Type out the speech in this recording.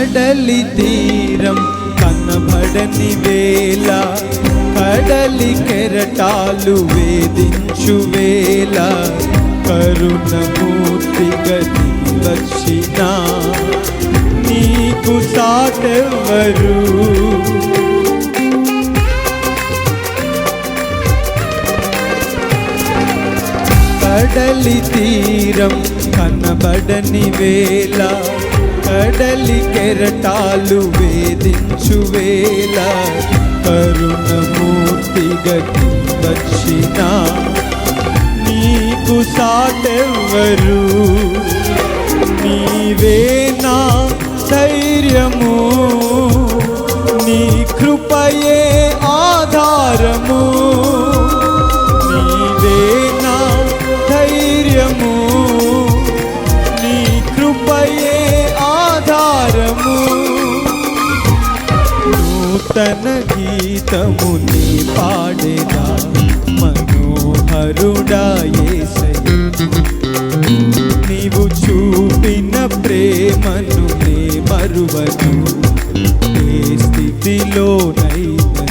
కడలి తీరం కనబడని వేళ, కడలి కెరటాలు వేధించు వేళ, కరుణమూర్తిగా దిగి వచ్చిన నీకు సాటెవ్వరు. కడలి తీరం కనబడని వేళ, కడలి కెరటాలు వేధించు వేళ, కరుణమూర్తిగా వచ్చిన నీకు సాటెవ్వరు. నీవే నా ధైర్యము, నీ కృపయే ఆధారము. నీవే నా ధైర్యము, నీ కృపయే ఆధారము. నూతన గీతముని పాడేదా మనోహరుడా యేసయ్యా, నీవు చూపిన ప్రేమను నే మరువను, ఏ స్థితిలోనైనా